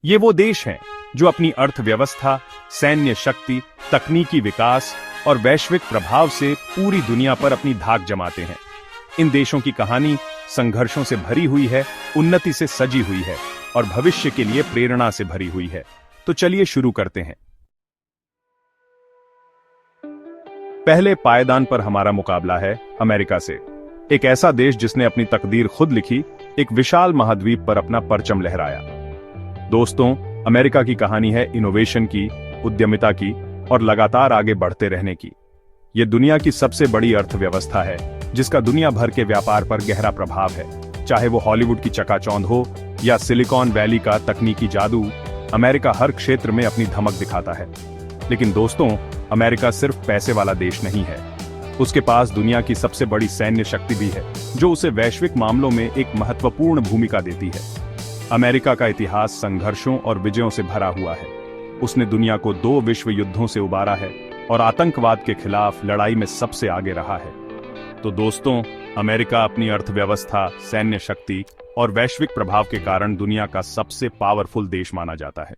ये वो देश हैं जो अपनी अर्थव्यवस्था, सैन्य शक्ति, तकनीकी विकास और वैश्विक प्रभाव से पूरी दुनिया पर अपनी धाक जमाते हैं। इन देशों की कहानी संघर्षों से भरी हुई है, उन्नति से सजी हुई है और भविष्य के लिए प्रेरणा से भरी हुई है। तो चलिए शुरू करते हैं। पहले पायदान पर हमारा मुकाबला है अमेरिका से, एक ऐसा देश जिसने अपनी तकदीर खुद लिखी, एक विशाल महाद्वीप पर अपना परचम लहराया। दोस्तों, अमेरिका की कहानी है इनोवेशन की, उद्यमिता की और लगातार आगे बढ़ते रहने की। यह दुनिया की सबसे बड़ी अर्थव्यवस्था है जिसका दुनिया भर के व्यापार पर गहरा प्रभाव है। चाहे वो हॉलीवुड की चकाचौंध हो या सिलिकॉन वैली का तकनीकी जादू, अमेरिका हर क्षेत्र में अपनी धमक दिखाता है। लेकिन दोस्तों, अमेरिका सिर्फ पैसे वाला देश नहीं है। उसके पास दुनिया की सबसे बड़ी सैन्य शक्ति भी है जो उसे वैश्विक मामलों में एक महत्वपूर्ण भूमिका देती है। अमेरिका का इतिहास संघर्षों और विजयों से भरा हुआ है। उसने दुनिया को 2 विश्व युद्धों से उबारा है और आतंकवाद के खिलाफ लड़ाई में सबसे आगे रहा है। तो दोस्तों, अमेरिका अपनी अर्थव्यवस्था, सैन्य शक्ति और वैश्विक प्रभाव के कारण दुनिया का सबसे पावरफुल देश माना जाता है।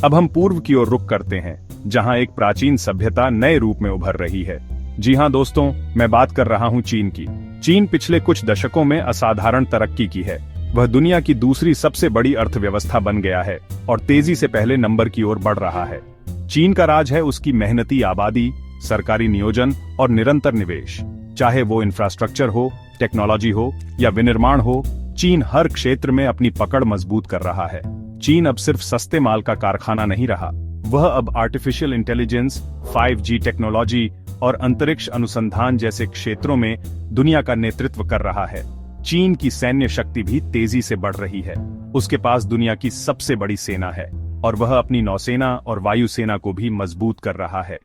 अब हम पूर्व की ओर रुख करते हैं, जहां एक प्राचीन सभ्यता नए रूप में उभर रही है। जी हां दोस्तों, मैं बात कर रहा हूं चीन की। चीन पिछले कुछ दशकों में असाधारण तरक्की की है। वह दुनिया की दूसरी सबसे बड़ी अर्थव्यवस्था बन गया है और तेजी से पहले नंबर की ओर बढ़ रहा है। चीन का राज है उसकी मेहनती आबादी, सरकारी नियोजन और निरंतर निवेश। चाहे वो इंफ्रास्ट्रक्चर हो, टेक्नोलॉजी हो या विनिर्माण हो, चीन हर क्षेत्र में अपनी पकड़ मजबूत कर रहा है। चीन अब सिर्फ सस्ते माल का कारखाना नहीं रहा, वह अब आर्टिफिशियल इंटेलिजेंस, 5G टेक्नोलॉजी और अंतरिक्ष अनुसंधान जैसे क्षेत्रों में दुनिया का नेतृत्व कर रहा है। चीन की सैन्य शक्ति भी तेजी से बढ़ रही है। उसके पास दुनिया की सबसे बड़ी सेना है और वह अपनी नौसेना और वायुसेना को भी मजबूत कर रहा है।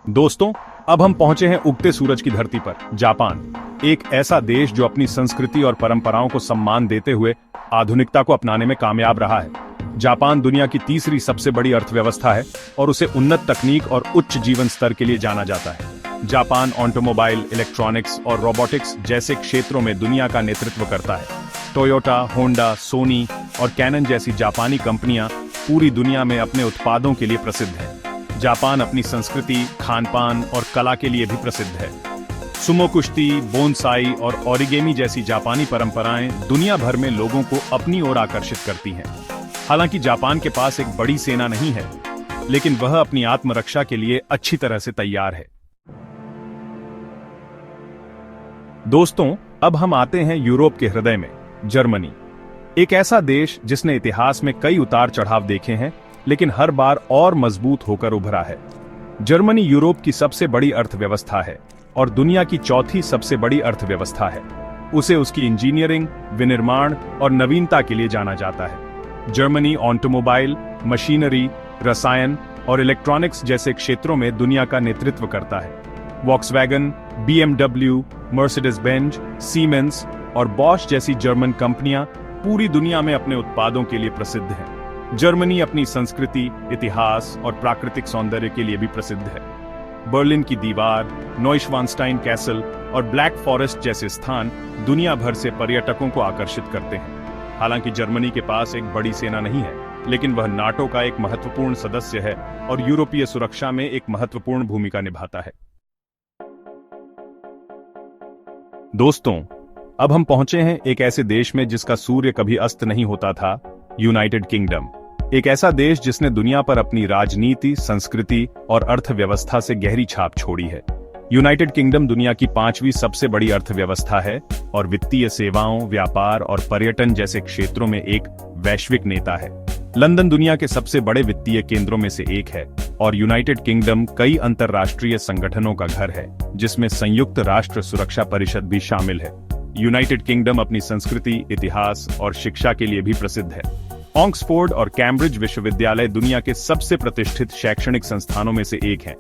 दोस्तों, अब हम पहुंचे हैं उगते सूरज की धरती पर, जापान। एक ऐसा देश जो अपनी संस्कृति और परंपराओं को सम्मान देते हुए आधुनिकता को अपनाने में कामयाब रहा है। जापान दुनिया की तीसरी सबसे बड़ी अर्थव्यवस्था है और उसे उन्नत तकनीक और उच्च जीवन स्तर के लिए जाना जाता है। जापान ऑटोमोबाइल, इलेक्ट्रॉनिक्स और रोबोटिक्स जैसे क्षेत्रों में दुनिया का नेतृत्व करता है। टोयोटा, होंडा, सोनी और कैनन जैसी जापानी कंपनियां पूरी दुनिया में अपने उत्पादों के लिए प्रसिद्ध हैं। जापान अपनी संस्कृति, खानपान और कला के लिए भी प्रसिद्ध है। सुमो कुश्ती, बोनसाई और ओरिगेमी जैसी जापानी परंपराएं दुनिया भर में लोगों को अपनी ओर आकर्षित करती हैं। हालांकि जापान के पास एक बड़ी सेना नहीं है, लेकिन वह अपनी आत्मरक्षा के लिए अच्छी तरह से तैयार है। दोस्तों, अब हम आते हैं यूरोप के हृदय में, जर्मनी। एक ऐसा देश जिसने इतिहास में कई उतार चढ़ाव देखे हैं, लेकिन हर बार और मजबूत होकर उभरा है। जर्मनी यूरोप की सबसे बड़ी अर्थव्यवस्था है और दुनिया की चौथी सबसे बड़ी अर्थव्यवस्था है। उसे उसकी इंजीनियरिंग, विनिर्माण और नवीनता के लिए जाना जाता है। जर्मनी ऑटोमोबाइल, मशीनरी, रसायन और इलेक्ट्रॉनिक्स जैसे क्षेत्रों में दुनिया का नेतृत्व करता है। Volkswagen, BMW, Mercedes Benz, siemens और बॉश जैसी जर्मन कंपनियां पूरी दुनिया में अपने उत्पादों के लिए प्रसिद्ध हैं। जर्मनी अपनी संस्कृति, इतिहास और प्राकृतिक सौंदर्य के लिए भी प्रसिद्ध है। बर्लिन की दीवार, नोइशवानस्टाइन कैसल और ब्लैक फॉरेस्ट जैसे स्थान दुनिया भर से पर्यटकों को आकर्षित करते हैं। हालांकि जर्मनी के पास एक बड़ी सेना नहीं है, लेकिन वह नाटो का एक महत्वपूर्ण सदस्य है और यूरोपीय सुरक्षा में एक महत्वपूर्ण भूमिका निभाता है। दोस्तों, अब हम पहुंचे हैं एक ऐसे देश में जिसका सूर्य कभी अस्त नहीं होता था, यूनाइटेड किंगडम। एक ऐसा देश जिसने दुनिया पर अपनी राजनीति, संस्कृति और अर्थव्यवस्था से गहरी छाप छोड़ी है। यूनाइटेड किंगडम दुनिया की 5वीं सबसे बड़ी अर्थव्यवस्था है और वित्तीय सेवाओं, व्यापार और पर्यटन जैसे क्षेत्रों में एक वैश्विक नेता है। लंदन दुनिया के सबसे बड़े वित्तीय केंद्रों में से एक है और यूनाइटेड किंगडम कई अंतर्राष्ट्रीय संगठनों का घर है, जिसमें संयुक्त राष्ट्र सुरक्षा परिषद भी शामिल है। यूनाइटेड किंगडम अपनी संस्कृति, इतिहास और शिक्षा के लिए भी प्रसिद्ध है। ऑक्सफोर्ड और कैम्ब्रिज विश्वविद्यालय दुनिया के सबसे प्रतिष्ठित शैक्षणिक संस्थानों में से एक हैं।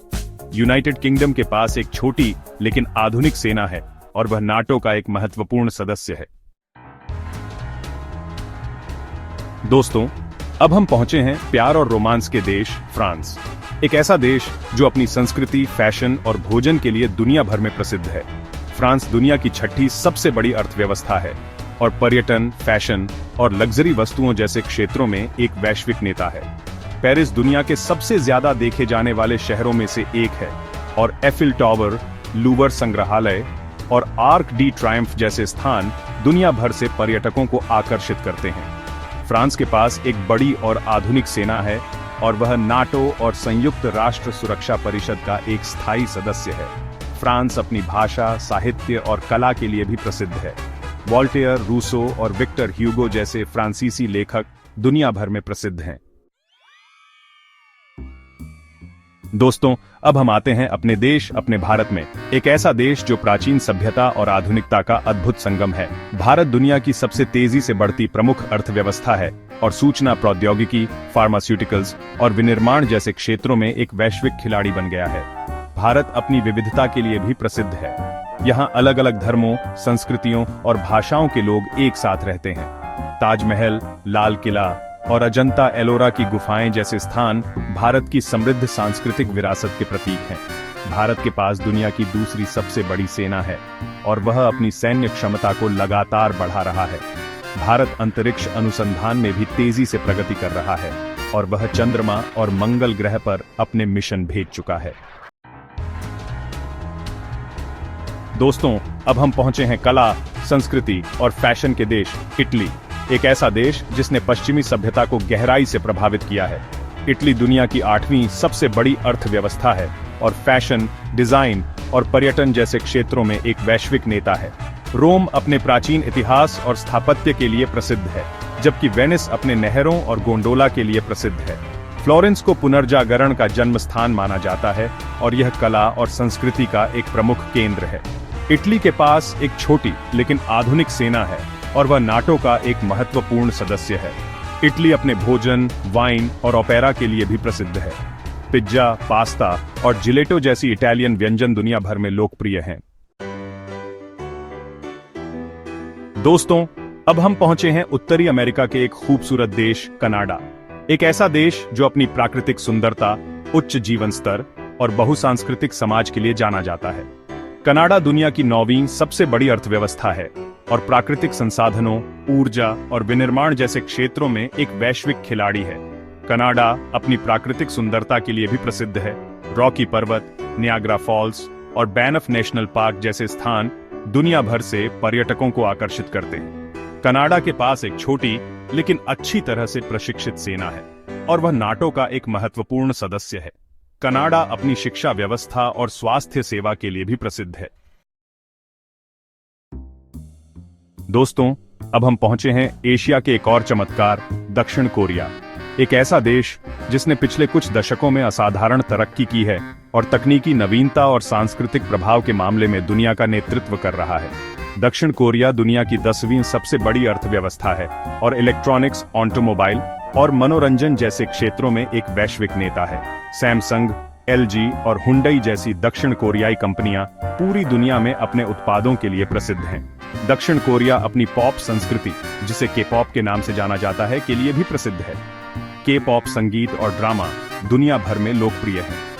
यूनाइटेड किंगडम के पास एक छोटी लेकिन आधुनिक सेना है और वह नाटो का एक महत्वपूर्ण सदस्य है। दोस्तों, अब हम पहुंचे हैं प्यार और रोमांस के देश फ्रांस। एक ऐसा देश जो अपनी संस्कृति, फैशन और भोजन के लिए दुनिया भर में प्रसिद्ध है। फ्रांस दुनिया की छठी सबसे बड़ी अर्थव्यवस्था है और पर्यटन, फैशन और लग्जरी वस्तुओं जैसे क्षेत्रों में एक वैश्विक नेता है। पेरिस दुनिया के सबसे ज्यादा देखे जाने वाले शहरों में से एक है और एफिल टावर, लूवर संग्रहालय और आर्क डी ट्रायम्फ जैसे स्थान दुनिया भर से पर्यटकों को आकर्षित करते हैं। फ्रांस के पास एक बड़ी और आधुनिक सेना है और वह नाटो और संयुक्त राष्ट्र सुरक्षा परिषद का एक स्थायी सदस्य है। फ्रांस अपनी भाषा, साहित्य और कला के लिए भी प्रसिद्ध है। वॉल्टेयर, रूसो और विक्टर ह्यूगो जैसे फ्रांसीसी लेखक दुनिया भर में प्रसिद्ध हैं। दोस्तों, अब हम आते हैं अपने देश, अपने भारत में। एक ऐसा देश जो प्राचीन सभ्यता और आधुनिकता का अद्भुत संगम है। भारत दुनिया की सबसे तेजी से बढ़ती प्रमुख अर्थव्यवस्था है और सूचना प्रौद्योगिकी, फार्मास्यूटिकल्स और विनिर्माण जैसे क्षेत्रों में एक वैश्विक खिलाड़ी बन गया है। भारत अपनी विविधता के लिए भी प्रसिद्ध है। यहाँ अलग अलग धर्मों, संस्कृतियों और भाषाओं के लोग एक साथ रहते हैं। ताजमहल, लाल किला और अजंता एलोरा की गुफाएं जैसे स्थान भारत की समृद्ध सांस्कृतिक विरासत के प्रतीक हैं। भारत के पास दुनिया की दूसरी सबसे बड़ी सेना है और वह अपनी सैन्य क्षमता को लगातार बढ़ा रहा है। भारत अंतरिक्ष अनुसंधान में भी तेजी से प्रगति कर रहा है और वह चंद्रमा और मंगल ग्रह पर अपने मिशन भेज चुका है। दोस्तों, अब हम पहुंचे हैं कला, संस्कृति और फैशन के देश इटली। एक ऐसा देश जिसने पश्चिमी सभ्यता को गहराई से प्रभावित किया है। इटली दुनिया की 8वीं सबसे बड़ी अर्थव्यवस्था है और फैशन, डिजाइन और पर्यटन जैसे क्षेत्रों में एक वैश्विक नेता है। रोम अपने प्राचीन इतिहास और स्थापत्य के लिए प्रसिद्ध है, जबकि वेनिस अपने नहरों और गोंडोला के लिए प्रसिद्ध है। फ्लोरेंस को पुनर्जागरण का जन्म स्थान माना जाता है और यह कला और संस्कृति का एक प्रमुख केंद्र है। इटली के पास एक छोटी लेकिन आधुनिक सेना है और वह नाटो का एक महत्वपूर्ण सदस्य है। इटली अपने भोजन, वाइन और ओपेरा के लिए भी प्रसिद्ध है। पिज्जा, पास्ता और जिलेटो जैसी इटालियन व्यंजन दुनिया भर में लोकप्रिय हैं। दोस्तों, अब हम पहुंचे हैं उत्तरी अमेरिका के एक खूबसूरत देश कनाडा। एक ऐसा देश जो अपनी प्राकृतिक सुंदरता, उच्च जीवन स्तर और बहुसांस्कृतिक समाज के लिए जाना जाता है। कनाडा दुनिया की 9वीं सबसे बड़ी अर्थव्यवस्था है और प्राकृतिक संसाधनों, ऊर्जा और विनिर्माण जैसे क्षेत्रों में एक वैश्विक खिलाड़ी है। कनाडा अपनी प्राकृतिक सुंदरता के लिए भी प्रसिद्ध है। रॉकी पर्वत, नियाग्रा फॉल्स और बैनफ नेशनल पार्क जैसे स्थान दुनिया भर से पर्यटकों को आकर्षित करते हैं। कनाडा के पास एक छोटी लेकिन अच्छी तरह से प्रशिक्षित सेना है और वह नाटो का एक महत्वपूर्ण सदस्य है। कनाडा अपनी शिक्षा व्यवस्था और स्वास्थ्य सेवा के लिए भी प्रसिद्ध है। दोस्तों, अब हम पहुंचे हैं एशिया के एक और चमत्कार दक्षिण कोरिया। एक ऐसा देश जिसने पिछले कुछ दशकों में असाधारण तरक्की की है और तकनीकी नवीनता और सांस्कृतिक प्रभाव के मामले में दुनिया का नेतृत्व कर रहा है। दक्षिण कोरिया दुनिया की 10वीं सबसे बड़ी अर्थव्यवस्था है और इलेक्ट्रॉनिक्स, ऑटोमोबाइल और मनोरंजन जैसे क्षेत्रों में एक वैश्विक नेता है। सैमसंग, एलजी और हुंडई जैसी दक्षिण कोरियाई कंपनियां पूरी दुनिया में अपने उत्पादों के लिए प्रसिद्ध हैं। दक्षिण कोरिया अपनी पॉप संस्कृति, जिसे के-पॉप के नाम से जाना जाता है, के लिए भी प्रसिद्ध है। के-पॉप संगीत और ड्रामा दुनिया भर में लोकप्रिय है।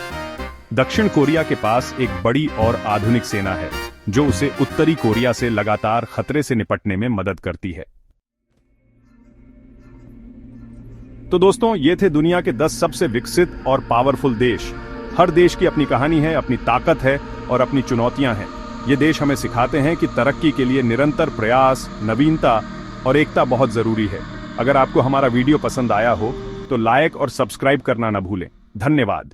दक्षिण कोरिया के पास एक बड़ी और आधुनिक सेना है जो उसे उत्तरी कोरिया से लगातार खतरे से निपटने में मदद करती है। तो दोस्तों, ये थे दुनिया के 10 सबसे विकसित और पावरफुल देश। हर देश की अपनी कहानी है, अपनी ताकत है और अपनी चुनौतियां हैं। ये देश हमें सिखाते हैं कि तरक्की के लिए निरंतर प्रयास, नवीनता और एकता बहुत जरूरी है। अगर आपको हमारा वीडियो पसंद आया हो तो लाइक और सब्सक्राइब करना न भूलें। धन्यवाद।